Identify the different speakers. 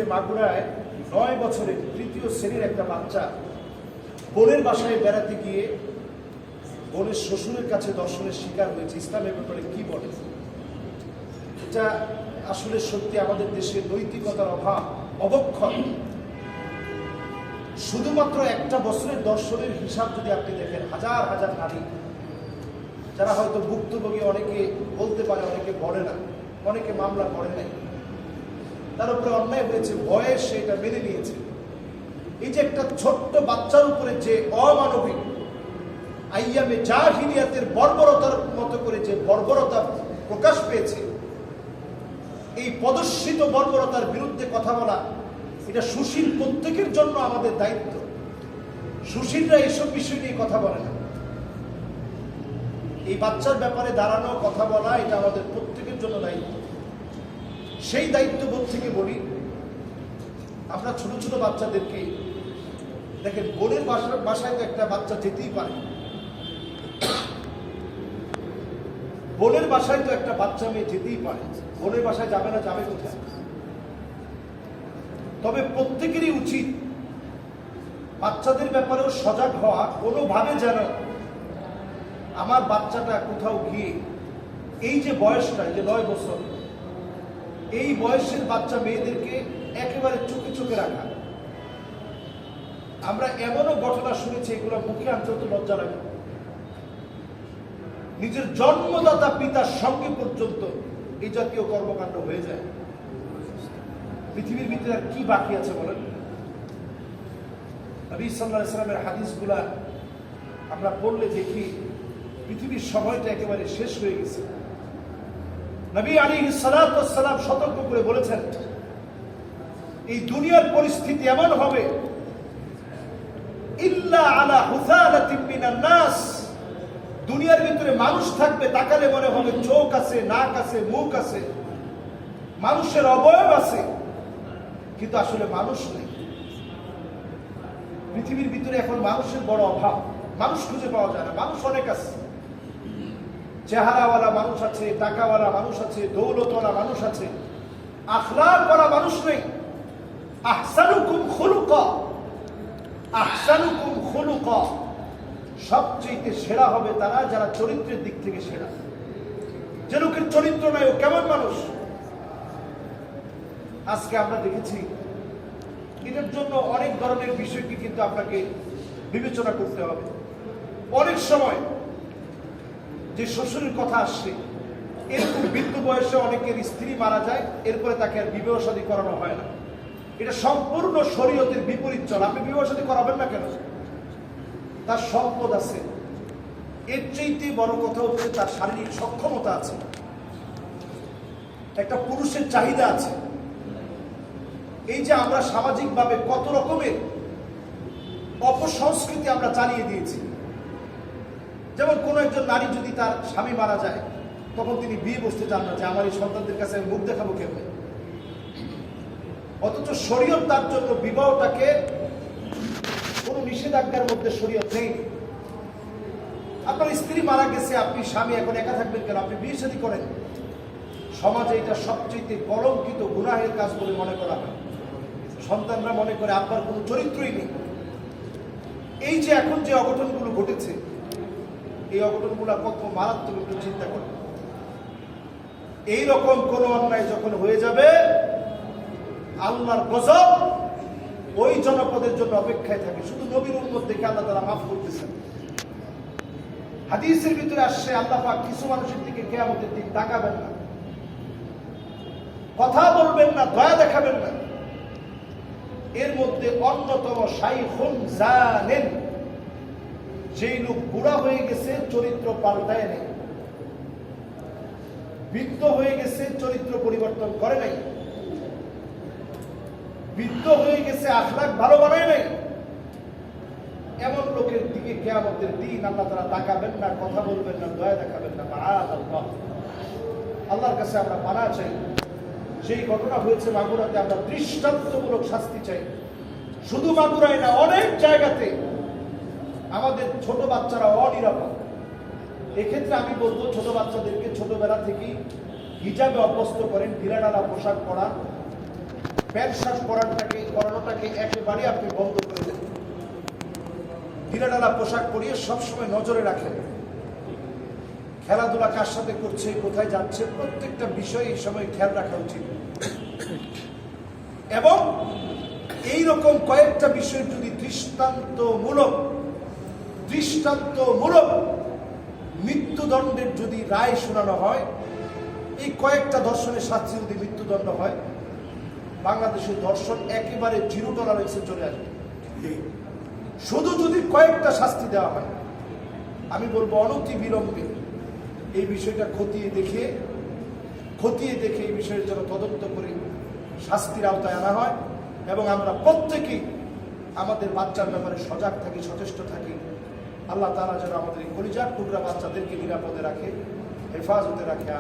Speaker 1: যে মাগুরায় 9 বছরের 3য় শ্রেণীর একটা বাচ্চা বোনের বাসায় বেড়াতে গিয়ে বোনের শ্বশুরের কাছে দর্শনের শিকার হয়েছে, ইসলামের ব্যাপারে কি বলে? এটা আসলে সত্যি আমাদের দেশে নৈতিকতার অভাব, অবক্ষয়। শুধুমাত্র একটা বছরের দর্শনের হিসাব যদি আপনি দেখেন, হাজার হাজার নারী যারা হয়তো ভুক্তভোগী, অনেকে বলতে পারে, অনেকে বলে না, অনেকে মামলা করে নাই, তার উপরে অন্যায় হয়েছে, ভয়ে সে এটা মেনে নিয়েছে। এই যে একটা ছোট্ট বাচ্চার উপরে যে অমানবিক আইয়ামে জাহিলিয়াতের বর্বরতার মতো করে যে বর্বরতা প্রকাশ পেয়েছে, এই প্রদর্শিত বর্বরতার বিরুদ্ধে কথা বলা, এটা সুশীল প্রত্যেকের জন্য আমাদের দায়িত্ব। সুশীলরা এসব বিষয় নিয়ে কথা বলে না, এই বাচ্চার ব্যাপারে দাঁড়ানো, কথা বলা, এটা আমাদের প্রত্যেকের জন্য দায়িত্ব। সেই দায়িত্ববোধ থেকে বলি, আমরা ছোট ছোট বাচ্চাদেরকে দেখেন, বোনের বাসায় তো একটা বাচ্চা যেতেই পারে, বোনের বাসায় তো একটা বাচ্চা মেয়ে যেতেই পারে, বোনের বাসায় যাবে না, যাবে কোথায়? তবে প্রত্যেকেরই উচিত বাচ্চাদের ব্যাপারেও সজাগ হওয়া, কোনোভাবে যেন আমার বাচ্চাটা কোথাও গিয়ে, এই যে বয়সটা, এই যে 9 বছর, এই বয়সের বাচ্চা মেয়েদেরকে একেবারে চোখে চোখে রাখা। আমরা এমনও ঘটনা শুনেছি, এগুলো মুখে আনতে তো লজ্জা লাগে। নিজের জন্মদাতা পিতার সঙ্গে পর্যন্ত এই জাতীয় কর্মকাণ্ড হয়ে যায়। পৃথিবীর ভিতরে আর কি বাকি আছে বলেন? নবী সাল্লাল্লাহু আলাইহি ওয়াসাল্লামের হাদিসগুলা আমরা পড়লে দেখি পৃথিবীর সময়টা একেবারে শেষ হয়ে গেছে। নবী আলাইহিস সালাতু ওয়াস সালাম সতর্ক করে বলেছেন, এই দুনিয়ার পরিস্থিতি এমন হবে, ইল্লা আলা হুসালাতিন মিনান নাস, দুনিয়ার ভিতরে মানুষ থাকবে, তাকালে মনে হবে চোখ আছে, নাক আছে, মুখ আছে, মানুষের অবয়ব আছে, কিন্তু আসলে মানুষ নেই। পৃথিবীর ভিতরে এখন মানুষের বড় অভাব, মানুষ খুঁজে পাওয়া যায় না। মানুষ অনেক আছে, চেহারাওয়ালা মানুষ আছে, টাকাওয়ালা মানুষ আছে, দৌলতওয়ালা মানুষ আছে, আখলাকওয়ালা মানুষ নেই। আহসানুকুম খুলুকা, আহসানুকুম খুলুকা, সবচেয়ে সেরা হবে তারা যারা চরিত্রের দিক থেকে সেরা। যে লোকের চরিত্র নাই, ও কেমন মানুষ? আজকে আমরা দেখেছি, এটার জন্য অনেক ধরনের বিষয়কে কিন্তু আপনাকে বিবেচনা করতে হবে। অনেক সময় যে শ্বশুরের কথা আসছে, এরকম বৃদ্ধ বয়সে অনেকের স্ত্রী মারা যায়, এরপরে তাকে আর বিবাহ শাদী করানো হয় না। এটা সম্পূর্ণ শরীয়তের বিপরীত চল। আপনি বিবাহ শাদী করাবেন না কেন? তার সম্পদ আছে, এর চাইতে বড় কথা হচ্ছে তার শারীরিক সক্ষমতা আছে, একটা পুরুষের চাহিদা আছে। এই যে আমরা সামাজিকভাবে কত রকমের অপসংস্কৃতি আমরা চালিয়ে দিয়েছি। যেমন কোন একজন নারী যদি তার স্বামী মারা যায়, তখন তিনি বিয়ে বসতে চান না, যে আমার এই সন্তানদের কাছে আমি মুখ দেখাবো কেমনে? অথচ শরীয়ত তার জন্য বিবাহটাকে কোন নিষেধাজ্ঞার মধ্যে শরীয়ত নেই। আপনার স্ত্রী মারা গেছে, আপনি স্বামী এখন একা থাকবেন কেন? আপনি বিয়ে শাদী করেন। সমাজে এটা সবচেয়ে কলঙ্কিত গুনাহের কাজ বলে মনে করা হয়। সন্তানরা মনে করে আপনার কোনো চরিত্রই নেই। এই যে এখন যে অঘটনগুলো ঘটেছে, এই অঘটনগুলো কত মারাত্মক, একটু চিন্তা করেন। এইরকম কোন অন্যায় যখন হয়ে যাবে, আল্লাহর গজব ওই জনপদের জন্য অপেক্ষায় থাকে। শুধু নবীর উম্মত দেখে আল্লাহ তাআলা মাফ করতেছেন। হাদিসের ভিতরে আসছে, আল্লাহ পাক কিছু মানুষের দিকে কিয়ামতের দিন তাকাবেন না, কথা বলবেন না, দয়া দেখাবেন না। এর মধ্যে অন্যতম শাইখুন জানিন, যেই লোক বুড়া হয়ে গেছে, চরিত্র পাল্টায় নেই, বৃদ্ধ হয়ে গেছে, চরিত্র পরিবর্তন করে নাই, বৃদ্ধ হয়ে গেছে, আখলাক ভালো বানায় নাই, এমন লোকের দিকে কিয়ামতের দিন আল্লাহ তাআলা তাকাবেন না, কথা বলবেন না, দয়া দেখাবেন না। মাআযাল্লাহ, আল্লাহর কাছে আমরা পানা চাই। সেই ঘটনা হয়েছে মাগুরাতে, আমরা দৃষ্টান্তমূলক শাস্তি চাই। শুধু মাগুরায় না, অনেক জায়গাতে আমাদের ছোট বাচ্চারা অনিরাপদ। এক্ষেত্রে আমি বলবো, ছোট বাচ্চাদেরকে ছোটবেলা থেকেই হিজাবে অভ্যস্ত করেন, ঢিলাঢালা পোশাক পরা, প্যান্ট শার্ট পরানোটাকে একেবারে আপনি বন্ধ করে দেন। ঢিলাঢালা পোশাক পরিয়ে সবসময় নজরে রাখেন। খেলাধুলা কার সাথে করছে, কোথায় যাচ্ছে, প্রত্যেকটা বিষয় এই সময় খেয়াল রাখা উচিত। এবং এইরকম কয়েকটা বিষয় যদি দৃষ্টান্তমূলক মৃত্যুদণ্ডের যদি রায় শোনানো হয়, এই কয়েকটা ধর্ষণের শাস্তি যদি মৃত্যুদণ্ড হয়, বাংলাদেশের ধর্ষণ একেবারে জিরো টলারেন্সে চলে আসবে। শুধু যদি কয়েকটা শাস্তি দেওয়া হয়, আমি বলবো অনতি বিলম্বে এই বিষয়টা খতিয়ে দেখে এই বিষয়ের জন্য তদন্ত করে শাস্তির আওতায় আনা হয় এবং আমরা প্রত্যেকেই আমাদের বাচ্চার ব্যাপারে সজাগ থাকি, সচেষ্ট থাকি। আল্লাহ তাআলা যেন আমাদের এই কলিজার টুকরা বাচ্চাদেরকে নিরাপদে রাখে, হেফাজতে রাখে।